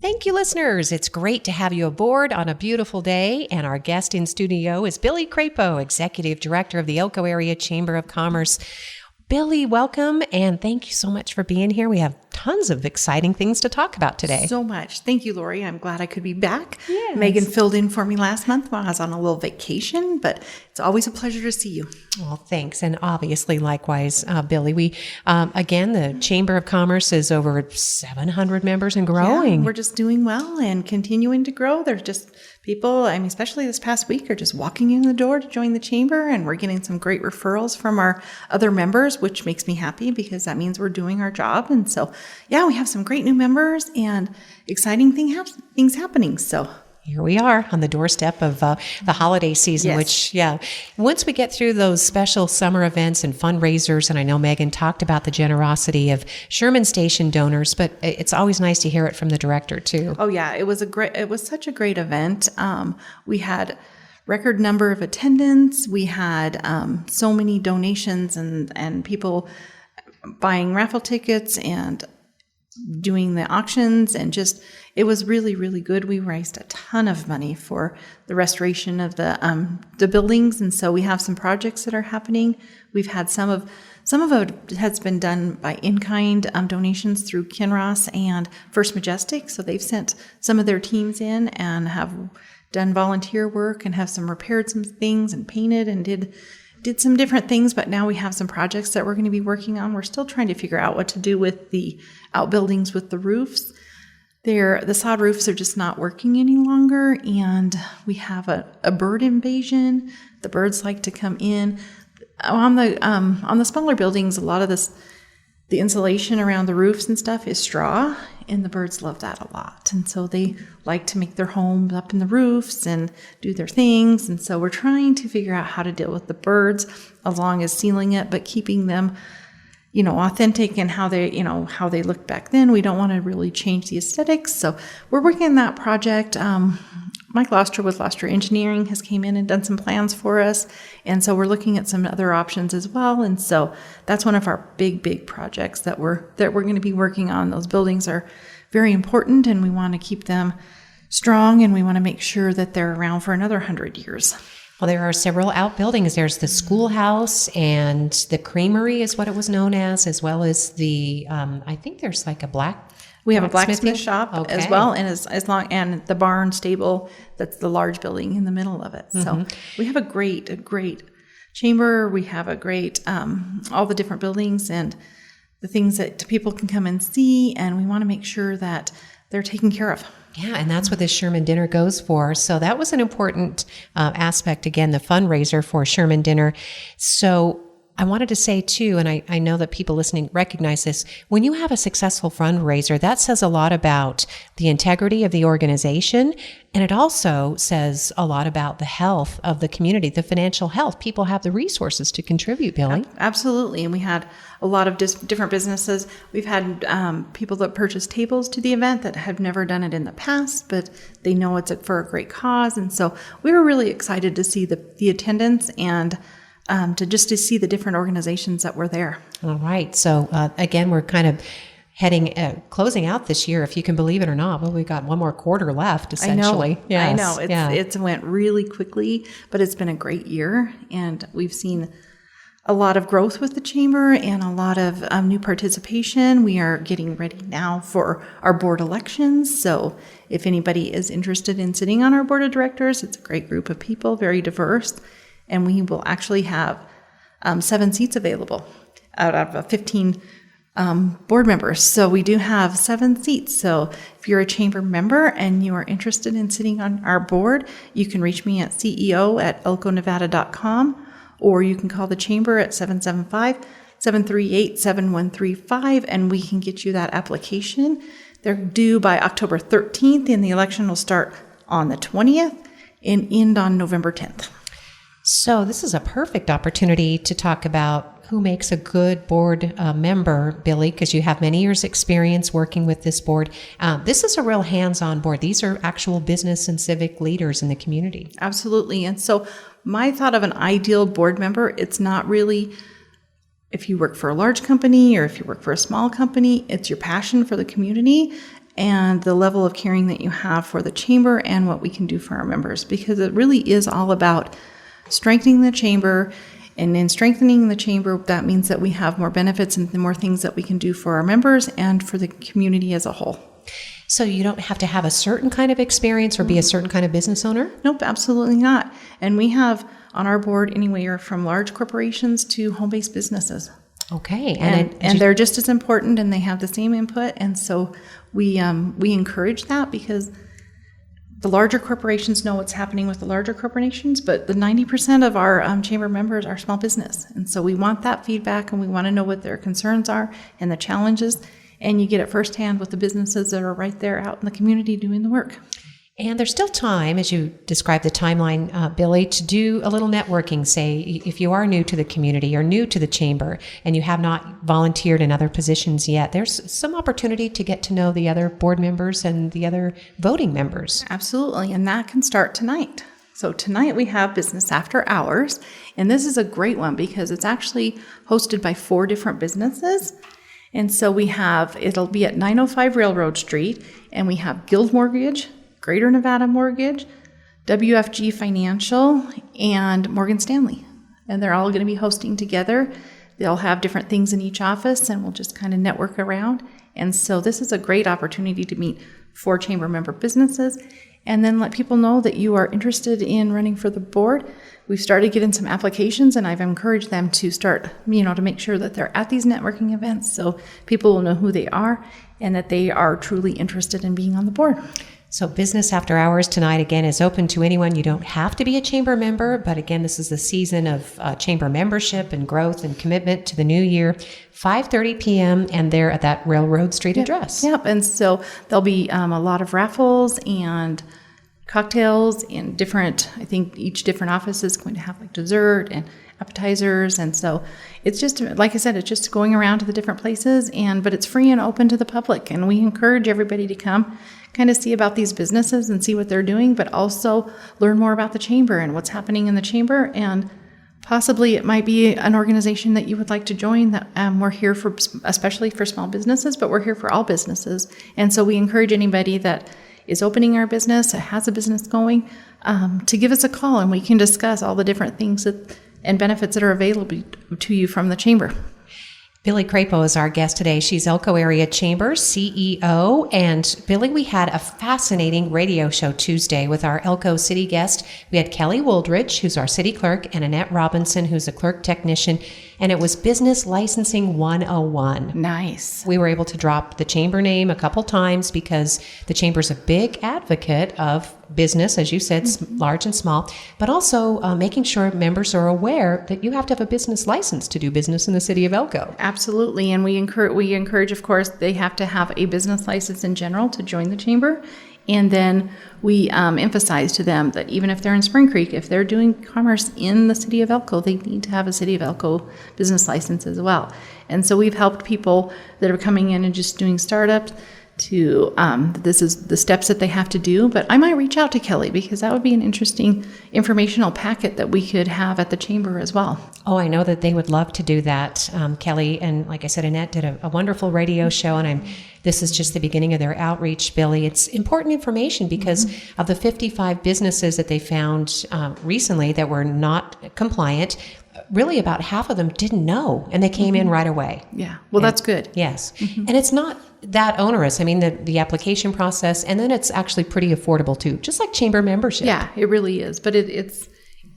Thank you, listeners. It's great to have you aboard on a beautiful day. And our guest in studio is Billie Crapo, Executive Director of the Elko Area Chamber of Commerce. Billie, welcome, and thank you so much for being here. We have tons of exciting things to talk about today. So much. Thank you, Lori. I'm glad I could be back. Yes. Megan filled in for me last month when I was on a little vacation, but it's always a pleasure to see you. Well, thanks. And obviously, likewise, Billie, we, again, the Chamber of Commerce is over 700 members and growing. Yeah, we're just doing well and continuing to grow. There's just people, especially this past week, are just walking in the door to join the chamber, and we're getting some great referrals from our other members, which makes me happy because that means we're doing our job. And so, yeah, we have some great new members and exciting things happening. So here we are on the doorstep of the holiday season, yes. Which, once we get through those special summer events and fundraisers, and I know Megan talked about the generosity of Sherman Station donors, but it's always nice to hear it from the director too. Oh yeah, it was such a great event. We had record number of attendance. We had so many donations and people buying raffle tickets and doing the auctions, and just it was really, really good. We raised a ton of money for the restoration of the buildings, and so we have some projects that are happening. We've had some of it has been done by in-kind donations through Kinross and First Majestic, so they've sent some of their teams in and have done volunteer work and have repaired some things and painted and did some different things, but now we have some projects that we're going to be working on. We're still trying to figure out what to do with the outbuildings with the roofs. The sod roofs are just not working any longer, and we have a bird invasion. The birds like to come in. On the smaller buildings, a lot of the insulation around the roofs and stuff is straw, and the birds love that a lot. And so they like to make their homes up in the roofs and do their things. And so we're trying to figure out how to deal with the birds as long as sealing it, but keeping them, authentic and how they looked back then. We don't want to really change the aesthetics. So we're working on that project. Mike Lostra with Lostra Engineering has came in and done some plans for us. And so we're looking at some other options as well. And so that's one of our big projects that we're going to be working on. Those buildings are very important, and we want to keep them strong, and we want to make sure that they're around for another 100 years. Well, there are several outbuildings. There's the schoolhouse, and the creamery is what it was known as well as the, I think there's like we have a blacksmith shop as well, and and the barn stable. That's the large building in the middle of it. Mm-hmm. So we have a great chamber. We have a great all the different buildings and the things that people can come and see, and we want to make sure that they're taken care of. Yeah, and that's what this Sherman Dinner goes for. So that was an important aspect, again, the fundraiser for Sherman Dinner. So I wanted to say too, and I know that people listening recognize this, when you have a successful fundraiser, that says a lot about the integrity of the organization, and it also says a lot about the health of the community, the financial health. People have the resources to contribute, Billie. Absolutely, and we had a lot of different businesses. We've had people that purchase tables to the event that have never done it in the past, but they know it's for a great cause, and so we were really excited to see the attendance and to see the different organizations that were there. All right. So again, we're kind of closing out this year, if you can believe it or not. Well, we've got one more quarter left, essentially. I know. It went really quickly, but it's been a great year, and we've seen a lot of growth with the chamber and a lot of new participation. We are getting ready now for our board elections. So if anybody is interested in sitting on our board of directors, it's a great group of people, very diverse. And we will actually have 7 seats available out of 15 board members. So we do have 7 seats. So if you're a chamber member and you are interested in sitting on our board, you can reach me at ceo@elkonevada.com, or you can call the chamber at 775-738-7135, and we can get you that application. They're due by October 13th, and the election will start on the 20th and end on November 10th. So this is a perfect opportunity to talk about who makes a good board member, Billie, because you have many years experience working with this board. This is a real hands-on board. These are actual business and civic leaders in the community. Absolutely. And so my thought of an ideal board member, it's not really if you work for a large company or if you work for a small company, it's your passion for the community and the level of caring that you have for the chamber and what we can do for our members, because it really is all about strengthening the chamber. And in strengthening the chamber, that means that we have more benefits and more things that we can do for our members and for the community as a whole. So you don't have to have a certain kind of experience or be a certain kind of business owner? Nope, absolutely not. And we have on our board anywhere from large corporations to home-based businesses. Okay. And they're just as important, and they have the same input. And so we encourage that, because the larger corporations know what's happening with the larger corporations, but the 90% of our chamber members are small business. And so we want that feedback, and we want to know what their concerns are and the challenges. And you get it firsthand with the businesses that are right there out in the community doing the work. And there's still time, as you described the timeline, Billie, to do a little networking. Say, if you are new to the community or new to the chamber and you have not volunteered in other positions yet, there's some opportunity to get to know the other board members and the other voting members. Absolutely, and that can start tonight. So tonight we have Business After Hours, and this is a great one because it's actually hosted by 4 different businesses. And so it'll be at 905 Railroad Street, and we have Guild Mortgage, Greater Nevada Mortgage, WFG Financial, and Morgan Stanley. And they're all going to be hosting together. They'll have different things in each office, and we'll just kind of network around. And so this is a great opportunity to meet 4 chamber member businesses, and then let people know that you are interested in running for the board. We've started getting some applications, and I've encouraged them to start, to make sure that they're at these networking events so people will know who they are and that they are truly interested in being on the board. So Business After Hours tonight, again, is open to anyone. You don't have to be a chamber member, but again, this is the season of chamber membership and growth and commitment to the new year. 5:30 p.m. and they're at that Railroad Street address. Yep, and so there'll be a lot of raffles and cocktails and I think each different office is going to have like dessert and appetizers. And so it's just, like I said, it's just going around to the different places, but it's free and open to the public. And we encourage everybody to come kind of see about these businesses and see what they're doing, but also learn more about the chamber and what's happening in the chamber. And possibly it might be an organization that you would like to join. That we're here for, especially for small businesses, but we're here for all businesses. And so we encourage anybody that is opening our business, has a business going, to give us a call, and we can discuss all the different things and benefits that are available to you from the chamber. Billie Crapo is our guest today. She's Elko Area Chamber CEO. And Billie, we had a fascinating radio show Tuesday with our Elko city guest. We had Kelly Wooldridge, who's our city clerk, and Annette Robinson, who's a clerk technician. And it was Business Licensing 101. Nice. We were able to drop the chamber name a couple times because the chamber's a big advocate of business, as you said, large and small, but also making sure members are aware that you have to have a business license to do business in the city of Elko. Absolutely. And we encourage, of course, they have to have a business license in general to join the chamber. And then we emphasize to them that even if they're in Spring Creek, if they're doing commerce in the city of Elko, they need to have a city of Elko business license as well. And so we've helped people that are coming in and just doing startups to, this is the steps that they have to do. But I might reach out to Kelly because that would be an interesting informational packet that we could have at the chamber as well. Oh, I know that they would love to do that. Kelly and, like I said, Annette did a wonderful radio show, and this is just the beginning of their outreach, Billie. It's important information because of the 55 businesses that they found recently that were not compliant. Really about half of them didn't know, and they came in right away. Yeah, well, that's good. Yes, and it's not that onerous. I mean, the application process, and then it's actually pretty affordable too, just like chamber membership. Yeah, it really is. But it's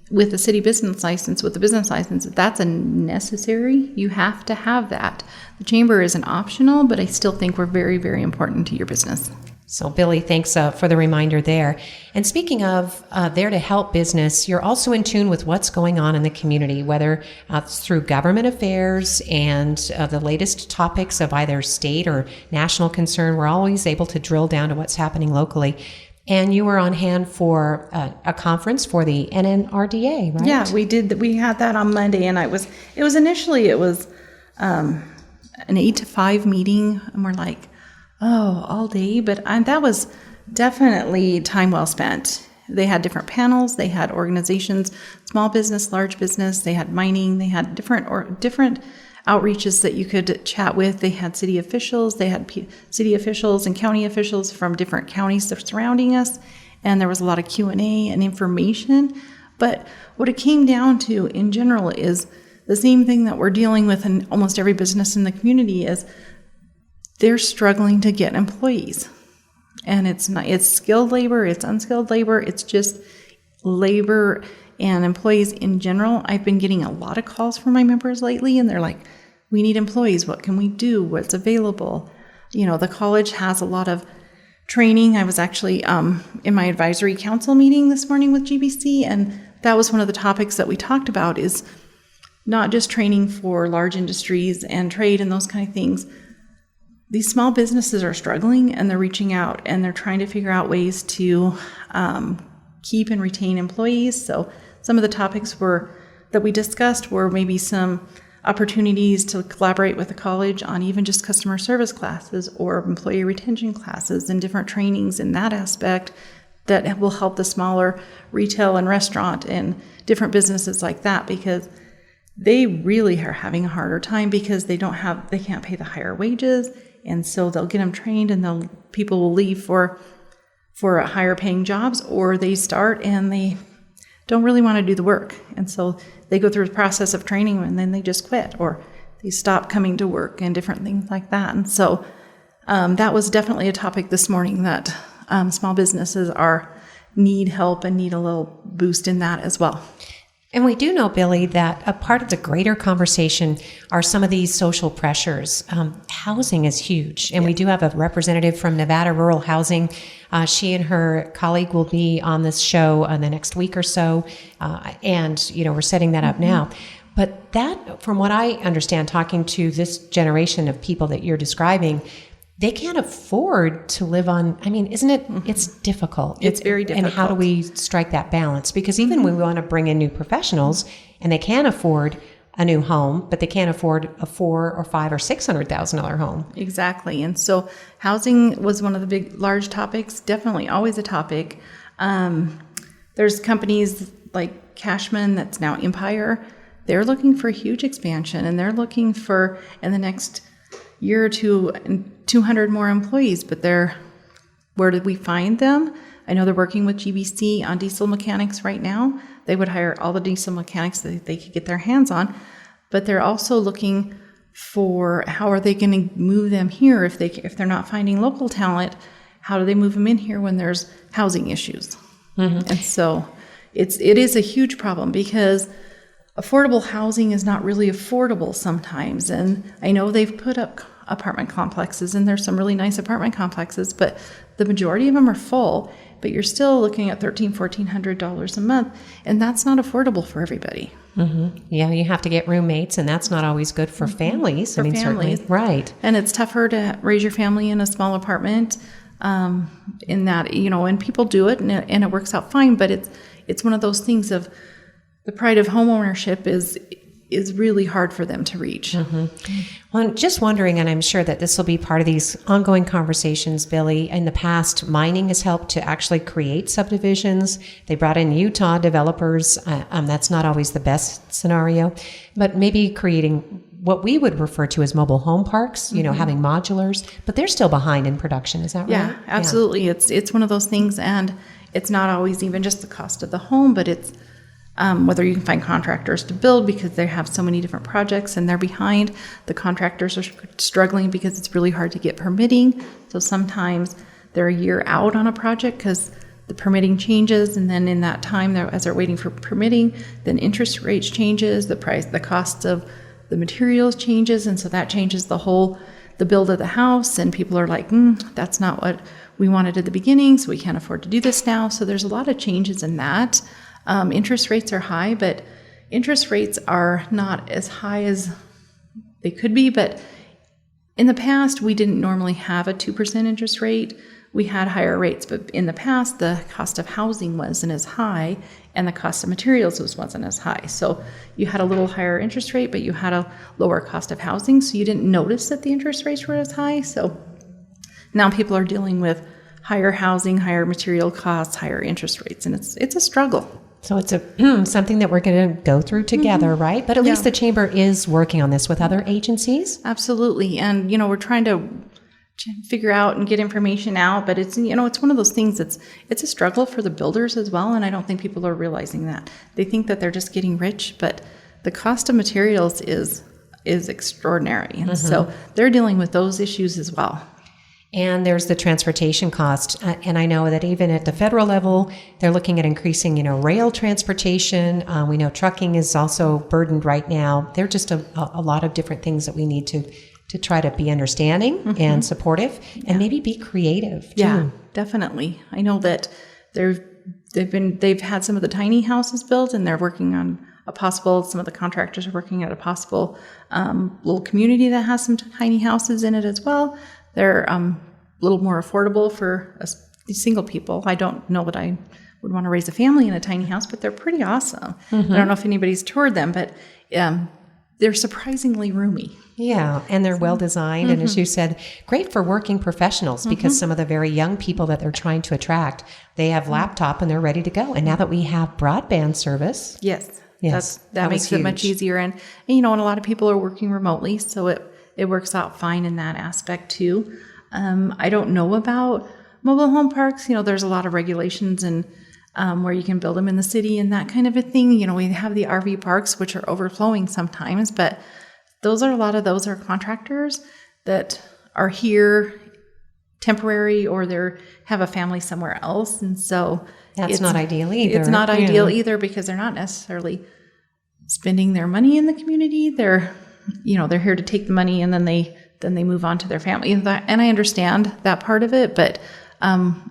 with the city business license, with the business license, that's a necessary. You have to have that. The chamber is an optional, but I still think we're very, very important to your business. So, Billie, thanks for the reminder there. And speaking of there to help business, you're also in tune with what's going on in the community, whether it's through government affairs and the latest topics of either state or national concern. We're always able to drill down to what's happening locally. And you were on hand for a conference for the NNRDA, right? Yeah, we did. We had that on Monday, and it was initially an 8 to 5 meeting, and we're like, oh, all day, but that was definitely time well spent. They had different panels, they had organizations, small business, large business, they had mining, they had different outreaches that you could chat with. They had city officials, city officials and county officials from different counties surrounding us, and there was a lot of Q&A and information. But what it came down to in general is the same thing that we're dealing with in almost every business in the community is they're struggling to get employees. And it's skilled labor, it's unskilled labor, it's just labor and employees in general. I've been getting a lot of calls from my members lately, and they're like, we need employees. What can we do? What's available? The college has a lot of training. I was actually in my advisory council meeting this morning with GBC, and that was one of the topics that we talked about is not just training for large industries and trade and those kind of things. These small businesses are struggling, and they're reaching out, and they're trying to figure out ways to keep and retain employees. So some of the topics that we discussed were maybe some opportunities to collaborate with the college on even just customer service classes or employee retention classes and different trainings in that aspect that will help the smaller retail and restaurant and different businesses like that, because they really are having a harder time because they can't pay the higher wages. And so they'll get them trained, and people will leave for higher paying jobs, or they start and they don't really want to do the work. And so they go through the process of training and then they just quit, or they stop coming to work and different things like that. And so that was definitely a topic this morning that small businesses need help and need a little boost in that as well. And we do know, Billie, that a part of the greater conversation are some of these social pressures. Housing is huge. And we do have a representative from Nevada Rural Housing. She and her colleague will be on this show in the next week or so. And we're setting that up now. But that, from what I understand, talking to this generation of people that you're describing, they can't afford to live on, isn't it? Mm-hmm. It's difficult. It's very difficult. And how do we strike that balance? Because even when we want to bring in new professionals and they can afford a new home, but they can't afford a $400,000 or $500,000 or $600,000 home. Exactly. And so housing was one of the large topics, definitely always a topic. There's companies like Cashman, that's now Empire. They're looking for a huge expansion, and they're looking for, in the next year or two, 200 more employees, but where did we find them? I know they're working with GBC on diesel mechanics right now. They would hire all the diesel mechanics that they could get their hands on, but they're also looking for how are they going to move them here if they're not finding local talent. How do they move them in here when there's housing issues? Mm-hmm. And so it is a huge problem because affordable housing is not really affordable sometimes. And I know they've put up apartment complexes, and there's some really nice apartment complexes, but the majority of them are full, but you're still looking at $1,300 a month, and that's not affordable for everybody. Mm-hmm. Yeah, you have to get roommates, and that's not always good for families. Families. Certainly. Right. And it's tougher to raise your family in a small apartment in that, and people do it, and it works out fine, but it's one of those things of the pride of homeownership is really hard for them to reach. Mm-hmm. Well, I'm just wondering, and I'm sure that this will be part of these ongoing conversations, Billie. In the past, mining has helped to actually create subdivisions. They brought in Utah developers. That's not always the best scenario, but maybe creating what we would refer to as mobile home parks, mm-hmm. Having modulars, but they're still behind in production. Is that right? Yeah, absolutely. Yeah. It's one of those things, and it's not always even just the cost of the home, but it's whether you can find contractors to build because they have so many different projects and they're behind. The contractors are struggling because it's really hard to get permitting. So sometimes they're a year out on a project because the permitting changes, and then in that time, as they're waiting for permitting, then interest rates changes, the cost of the materials changes, and so that changes the build of the house, and people are like, that's not what we wanted at the beginning, so we can't afford to do this now. So there's a lot of changes in that. Interest rates are high, but interest rates are not as high as they could be. But in the past, we didn't normally have a 2% interest rate. We had higher rates, but in the past, the cost of housing wasn't as high, and the cost of materials wasn't as high. So you had a little higher interest rate, but you had a lower cost of housing, so you didn't notice that the interest rates were as high. So now people are dealing with higher housing, higher material costs, higher interest rates, and it's a struggle. So it's something that we're going to go through together, right? But at least the chamber is working on this with other agencies. Absolutely. And, we're trying to figure out and get information out, but it's, it's one of those things it's a struggle for the builders as well. And I don't think people are realizing that. They think that they're just getting rich, but the cost of materials is extraordinary. And so they're dealing with those issues as well. And there's the transportation cost. And I know that even at the federal level, they're looking at increasing, rail transportation. We know trucking is also burdened right now. There are just a lot of different things that we need to try to be understanding and supportive and maybe be creative too. Yeah, definitely. I know that they've had some of the tiny houses built, and they're working on some of the contractors are working at a possible little community that has some tiny houses in it as well. They're a little more affordable for single people. I don't know that I would want to raise a family in a tiny house, but they're pretty awesome. I don't know if anybody's toured them, but they're surprisingly roomy. Yeah, and they're well designed. And as you said, great for working professionals because some of the very young people that they're trying to attract, they have laptop and they're ready to go. And now that we have broadband service. Yes. That makes it much easier. And a lot of people are working remotely, so it works out fine in that aspect too. I don't know about mobile home parks. There's a lot of regulations and where you can build them in the city and that kind of a thing. We have the RV parks, which are overflowing sometimes, but a lot of those are contractors that are here temporary or they have a family somewhere else. And so that's not ideal either. It's not ideal either because they're not necessarily spending their money in the community. They're here to take the money and then they move on to their family. And I understand that part of it, but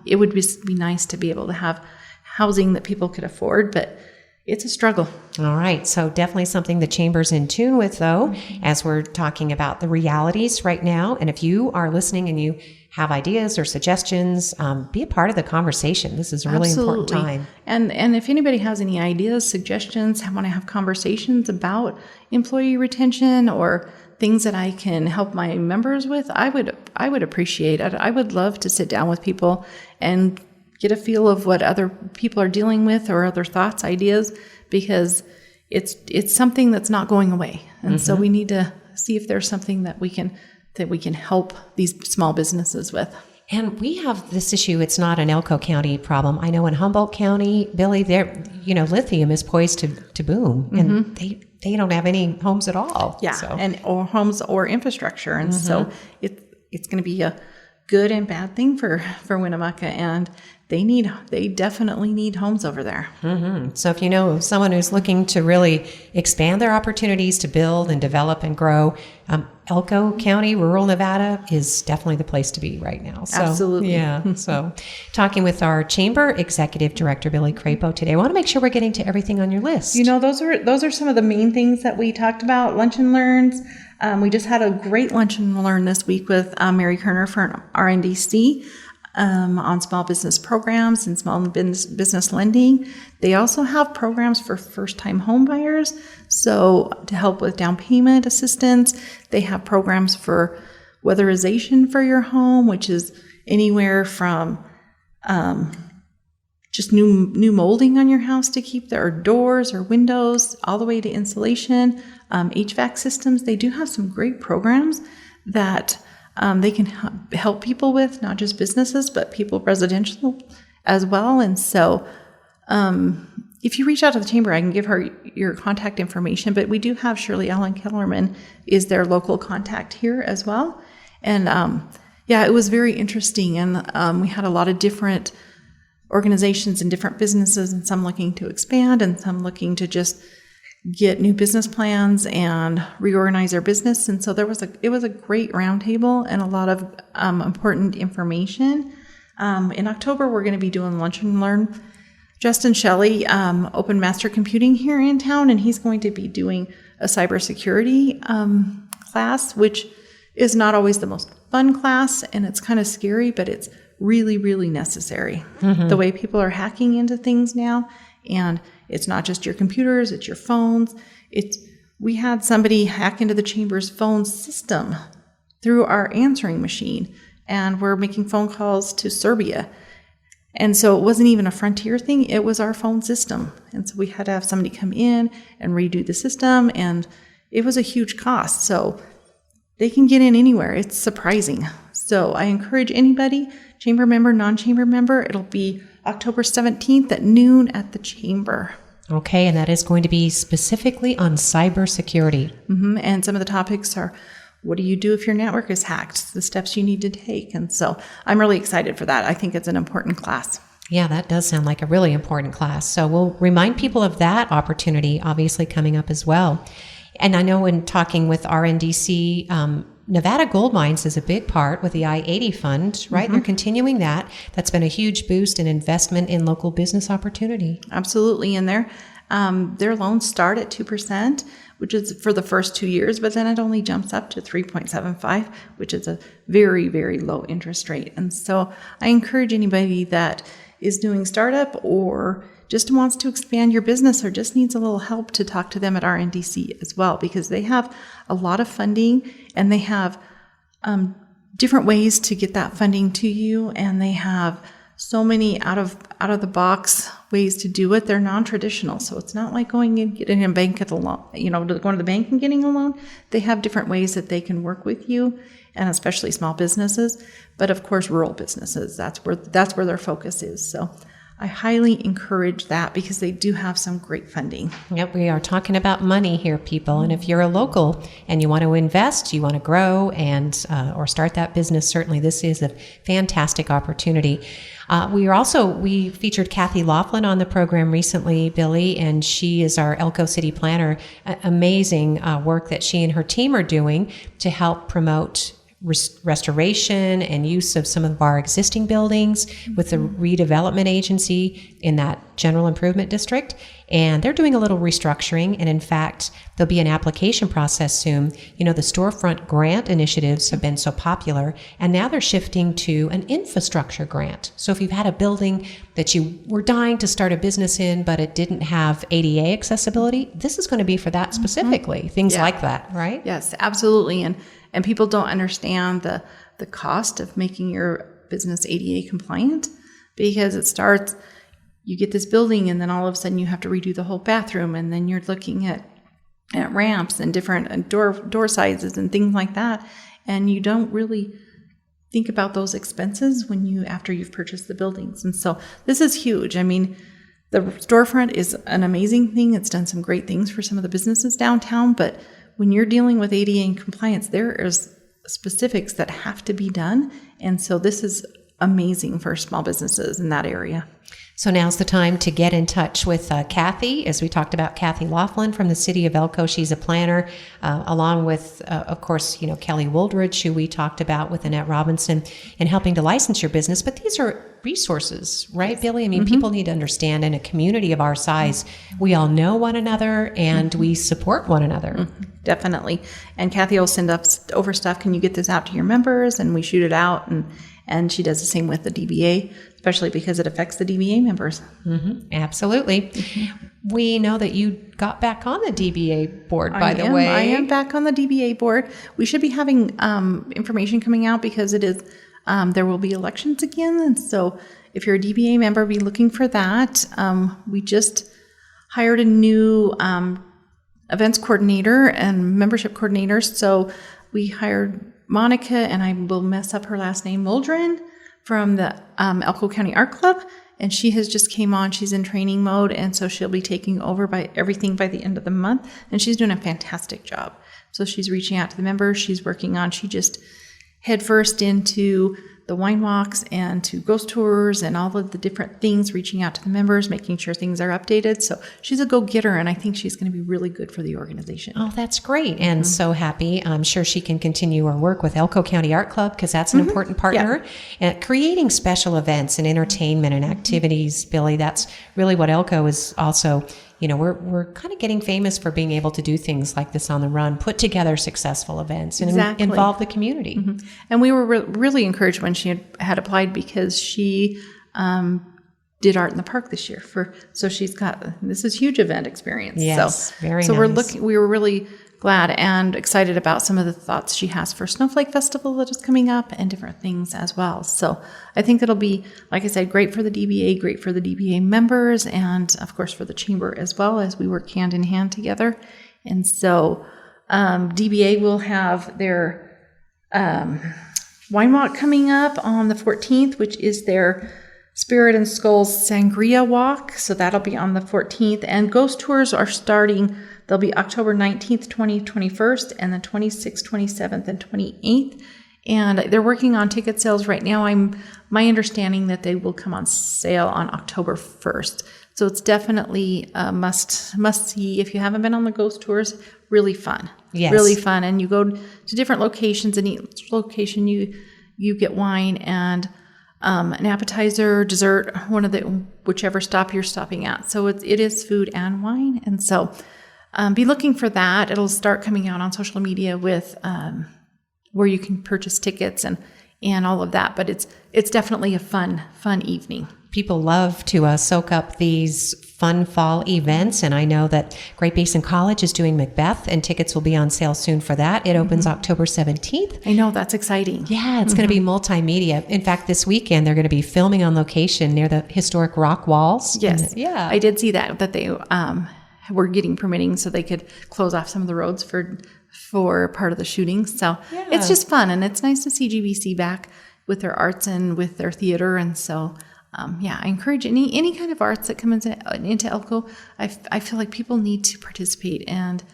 it would be nice to be able to have housing that people could afford, but it's a struggle. All right. So definitely something the chamber's in tune with, though, as we're talking about the realities right now. And if you are listening and you have ideas or suggestions, be a part of the conversation. This is a really important time. And if anybody has any ideas, suggestions, want to have conversations about employee retention or things that I can help my members with, I would appreciate it. I would love to sit down with people and get a feel of what other people are dealing with or other thoughts, ideas, because it's something that's not going away. And so we need to see if there's something that we can help these small businesses with. And we have this issue. It's not an Elko County problem. I know in Humboldt County, Billie, lithium is poised to boom, and they don't have any homes at all. Yeah, so. Or homes or infrastructure, and so it's going to be a good and bad thing for Winnemucca, and they definitely need homes over there. So if you know of someone who's looking to really expand their opportunities to build and develop and grow, Elko County, rural Nevada is definitely the place to be right now. So, absolutely. Yeah. So talking with our chamber executive director, Billie Crapo today, I want to make sure we're getting to everything on your list. Those are some of the main things that we talked about. Lunch and learns. We just had a great lunch and learn this week with Mary Kerner for RNDC on small business programs and small business lending. They also have programs for first-time home buyers, so to help with down payment assistance. They have programs for weatherization for your home, which is anywhere from just new molding on your house to keep there, or doors or windows, all the way to insulation, HVAC systems. They do have some great programs that they can help people with, not just businesses, but people residential as well. And so if you reach out to the chamber, I can give her your contact information, but we do have Shirley Ellen Kellerman is their local contact here as well. And it was very interesting. And we had a lot of different organizations and different businesses, and some looking to expand and some looking to just get new business plans and reorganize their business. And so it was a great roundtable and a lot of important information. In October, we're going to be doing Lunch and Learn. Justin Shelley opened Master Computing here in town, and he's going to be doing a cybersecurity class, which is not always the most fun class, and it's kind of scary, but it's really, really necessary. The way people are hacking into things now, and it's not just your computers, it's your phones. We had somebody hack into the chamber's phone system through our answering machine, and we're making phone calls to Serbia. And so it wasn't even a Frontier thing. It was our phone system. And so we had to have somebody come in and redo the system. And it was a huge cost. So they can get in anywhere. It's surprising. So I encourage anybody, chamber member, non-chamber member, it'll be October 17th at noon at the chamber. Okay, and that is going to be specifically on cybersecurity. And some of the topics are, what do you do if your network is hacked? The steps you need to take. And so I'm really excited for that. I think it's an important class. Yeah, that does sound like a really important class. So we'll remind people of that opportunity, obviously coming up as well. And I know in talking with RNDC, Nevada Gold Mines is a big part with the I-80 fund, right? They're continuing that. That's been a huge boost in investment in local business opportunity. Absolutely. And their loans start at 2%, which is for the first 2 years, but then it only jumps up to 3.75, which is a very, very low interest rate. And so I encourage anybody that is doing startup or just wants to expand your business or just needs a little help to talk to them at RNDC as well, because they have a lot of funding and they have different ways to get that funding to you, and they have so many out of the box ways to do it. They're non-traditional, so it's not like going and getting a bank at the loan, going to the bank and getting a loan. They have different ways that they can work with you, and especially small businesses, but of course rural businesses. That's where their focus is. So I highly encourage that because they do have some great funding. Yep, we are talking about money here, people. And if you're a local and you want to invest, you want to grow and or start that business, certainly this is a fantastic opportunity. We featured Kathy Laughlin on the program recently, Billie, and she is our Elko City Planner. Amazing work that she and her team are doing to help promote restoration and use of some of our existing buildings with the redevelopment agency in that general improvement district. And they're doing a little restructuring. And in fact, there'll be an application process soon. The storefront grant initiatives have been so popular, and now they're shifting to an infrastructure grant. So if you've had a building that you were dying to start a business in, but it didn't have ADA accessibility, this is going to be for that specifically. Things like that, right? Yes, absolutely. And people don't understand the cost of making your business ADA compliant, because it starts, you get this building and then all of a sudden you have to redo the whole bathroom, and then you're looking at ramps and different door sizes and things like that. And you don't really think about those expenses after you've purchased the buildings. And so this is huge. I mean, the storefront is an amazing thing. It's done some great things for some of the businesses downtown, but when you're dealing with ADA compliance, there is specifics that have to be done. And so this is amazing for small businesses in that area. So now's the time to get in touch with Kathy, as we talked about Kathy Laughlin from the city of Elko. She's a planner, along with, of course, Kelly Woldridge, who we talked about with Annette Robinson, in helping to license your business. But these are resources, right, Billie? I mean, people need to understand, in a community of our size, we all know one another and we support one another. Definitely. And Kathy will send over stuff. Can you get this out to your members? And we shoot it out. And she does the same with the DBA, especially because it affects the DBA members. Absolutely. We know that you got back on the DBA board, by the way. I am back on the DBA board. We should be having information coming out because it is there will be elections again. And so if you're a DBA member, be looking for that. We just hired a new events coordinator and membership coordinator. So we hired Monica, and I will mess up her last name, Muldren, from the Elko County Art Club. And she has just came on. She's in training mode, and so she'll be taking over everything by the end of the month. And she's doing a fantastic job. So she's reaching out to the members. She just headfirst into the wine walks and to ghost tours and all of the different things, reaching out to the members, making sure things are updated. So she's a go-getter, and I think she's going to be really good for the organization. Oh, that's great. And so happy. I'm sure she can continue her work with Elko County Art Club, because that's an important partner. And creating special events and entertainment and activities, Billie, that's really what Elko is also. We're kind of getting famous for being able to do things like this on the run, put together successful events and involve the community. And we were really encouraged when she had applied, because she did Art in the Park this year. So she's got this is huge event experience. Yes, so, very so nice. we were really glad and excited about some of the thoughts she has for Snowflake Festival that is coming up and different things as well. So I think it'll be, like I said, great for the DBA, great for the DBA members, and of course for the chamber as well, as we work hand in hand together. And so DBA will have their wine walk coming up on the 14th, which is their Spirit and Skulls Sangria Walk. So that'll be on the 14th. And ghost tours are starting. They'll be October 19th, 21st, and then 26th, 27th, and 28th. And they're working on ticket sales right now. My understanding that they will come on sale on October 1st. So it's definitely a must see. If you haven't been on the ghost tours, really fun. Yes. Really fun. And you go to different locations, and each location you get wine and an appetizer, dessert, whichever stop you're stopping at. So it is food and wine. And so be looking for that. It'll start coming out on social media with where you can purchase tickets and all of that. But it's definitely a fun evening. People love to soak up these fun fall events, and I know that Great Basin College is doing Macbeth, and tickets will be on sale soon for that. It opens October 17th. I know, that's exciting. Yeah, it's going to be multimedia. In fact, this weekend they're going to be filming on location near the historic rock walls. Yes, yeah, I did see that they were getting permitting so they could close off some of the roads for part of the shooting. So it's just fun, and it's nice to see GBC back with their arts and with their theater, and so. I encourage any kind of arts that come into Elko. I feel like people need to participate, and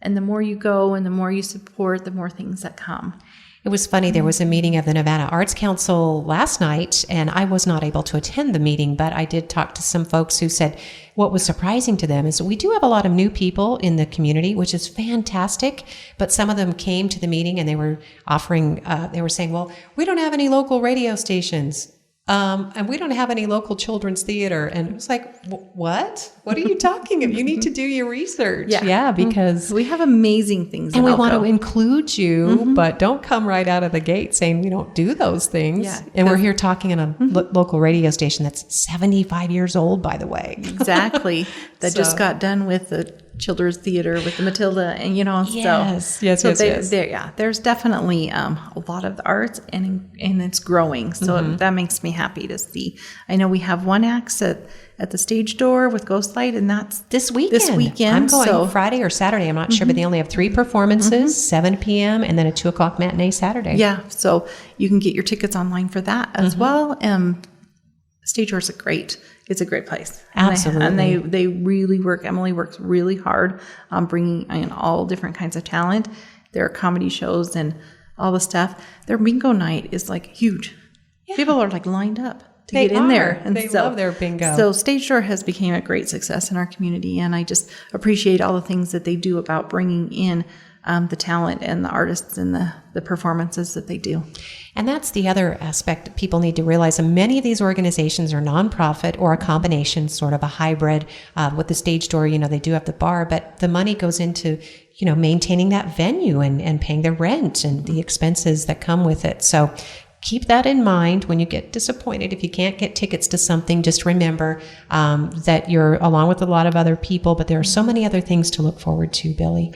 the more you go and the more you support, the more things that come. It was funny. There was a meeting of the Nevada Arts Council last night, and I was not able to attend the meeting, but I did talk to some folks who said what was surprising to them is we do have a lot of new people in the community, which is fantastic, but some of them came to the meeting and they were saying, well, we don't have any local radio stations. And we don't have any local children's theater. And it was like, what? What are you talking about? You need to do your research. Yeah, because we have amazing things. And we want to include you, but don't come right out of the gate saying we don't do those things. Yeah, and we're here talking on a local radio station that's 75 years old, by the way. Exactly. That just got done with the children's theater with the Matilda, and yes. There's definitely a lot of the arts, and it's growing, so that makes me happy to see. I know we have one act at the stage door with Ghostlight, and that's this weekend. I'm going Friday or Saturday, I'm not sure, but they only have 3 performances, 7 p.m. and then a 2:00 matinee Saturday. Yeah, so you can get your tickets online for that as well. Stage doors are great. It's a great place. Absolutely. And they really work. Emily works really hard on bringing in all different kinds of talent. There are comedy shows and all the stuff. Their bingo night is like huge. Yeah. People are like lined up to get in there. And they love their bingo. So Stage Door has become a great success in our community. And I just appreciate all the things that they do about bringing in the talent and the artists and the performances that they do. And that's the other aspect that people need to realize. And many of these organizations are nonprofit or a combination, sort of a hybrid. With the Stage Door, they do have the bar, but the money goes into, maintaining that venue and paying the rent and the expenses that come with it. So keep that in mind when you get disappointed. If you can't get tickets to something, just remember that you're along with a lot of other people, but there are so many other things to look forward to, Billie.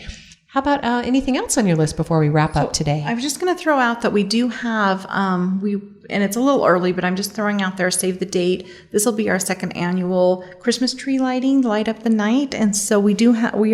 How about anything else on your list before we wrap up today? I was just going to throw out that we do have, and it's a little early, but I'm just throwing out there, save the date. This will be our 2nd annual Christmas tree lighting, Light Up the Night. And so we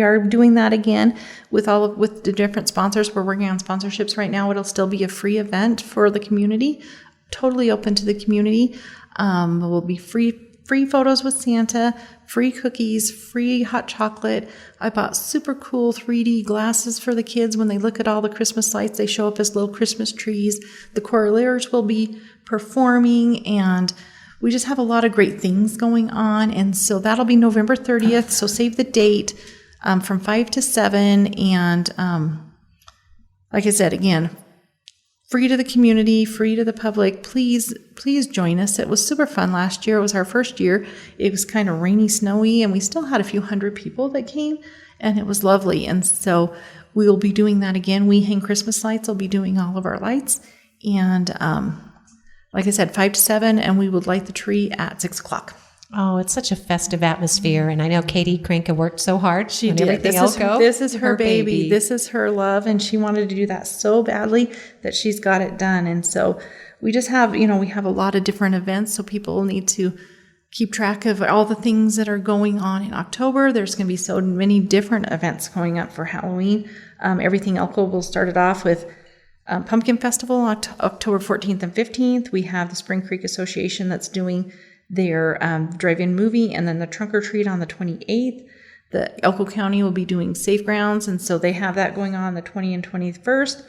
are doing that again with the different sponsors. We're working on sponsorships right now. It'll still be a free event for the community, totally open to the community. It will be free photos with Santa, free cookies, free hot chocolate. I bought super cool 3D glasses for the kids. When they look at all the Christmas lights, they show up as little Christmas trees. The choirleers will be performing, and we just have a lot of great things going on. And so that'll be November 30th. So save the date from 5 to 7. And like I said, again, free to the community, free to the public. Please join us. It was super fun last year. It was our first year. It was kind of rainy, snowy, and we still had a few hundred people that came, and it was lovely. And so we will be doing that again. We Hang Christmas Lights will be doing all of our lights. And like I said, 5 to 7, and we would light the tree at 6 o'clock. Oh, it's such a festive atmosphere. And I know Katie Krinka worked so hard. She on did. Everything Elko. This is her baby. This is her love. And she wanted to do that so badly that she's got it done. And so we just have, we have a lot of different events. So people need to keep track of all the things that are going on in October. There's going to be so many different events coming up for Halloween. Everything Elko will start it off with Pumpkin Festival on October 14th and 15th. We have the Spring Creek Association that's doing their drive-in movie, and then the trunk or treat on the 28th. The Elko County will be doing Safe Grounds, and so they have that going on the 20th and 21st.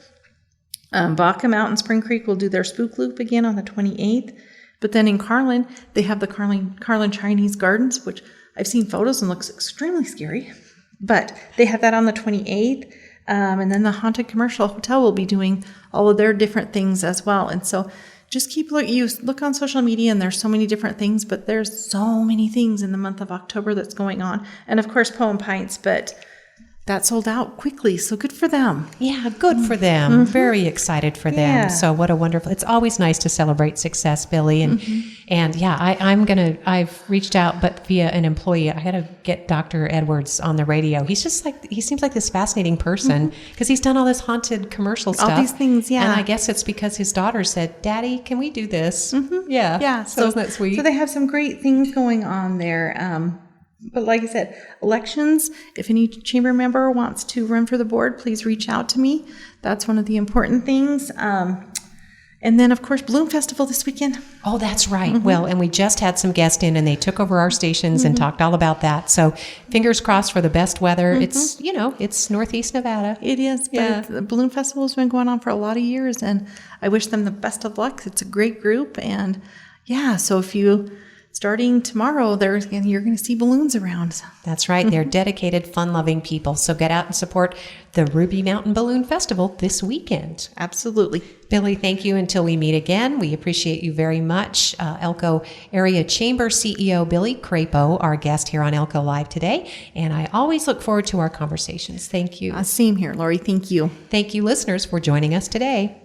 Baca Mountain Spring Creek will do their Spook Loop again on the 28th. But then in Carlin, they have the Carlin Chinese Gardens, which I've seen photos and looks extremely scary. But they have that on the 28th. And then the Haunted Commercial Hotel will be doing all of their different things as well. And so just look on social media, and there's so many different things, but there's so many things in the month of October that's going on. And of course, Poem Pints, but that sold out quickly. So good for them. Yeah, good for them. Mm-hmm. Very excited for them. Yeah. So what a wonderful, it's always nice to celebrate success, Billie. And yeah, I've reached out, but via an employee. I got to get Dr. Edwards on the radio. He's just he seems like this fascinating person because he's done all this haunted commercial stuff. All these things, yeah. And I guess it's because his daughter said, Daddy, can we do this? Yeah. Yeah. So isn't that sweet? So they have some great things going on there. But like I said, elections, if any chamber member wants to run for the board, please reach out to me. That's one of the important things. And then, of course, Balloon Festival this weekend. Oh, that's right. Well, and we just had some guests in, and they took over our stations and talked all about that. So fingers crossed for the best weather. It's, it's Northeast Nevada. It is. But the Balloon Festival has been going on for a lot of years, and I wish them the best of luck. It's a great group. And yeah, so starting tomorrow, you're going to see balloons around. That's right. They're dedicated, fun-loving people. So get out and support the Ruby Mountain Balloon Festival this weekend. Absolutely. Billie, thank you until we meet again. We appreciate you very much. Elko Area Chamber CEO Billie Crapo, our guest here on Elko Live today. And I always look forward to our conversations. Thank you. Same here, Lori. Thank you. Thank you, listeners, for joining us today.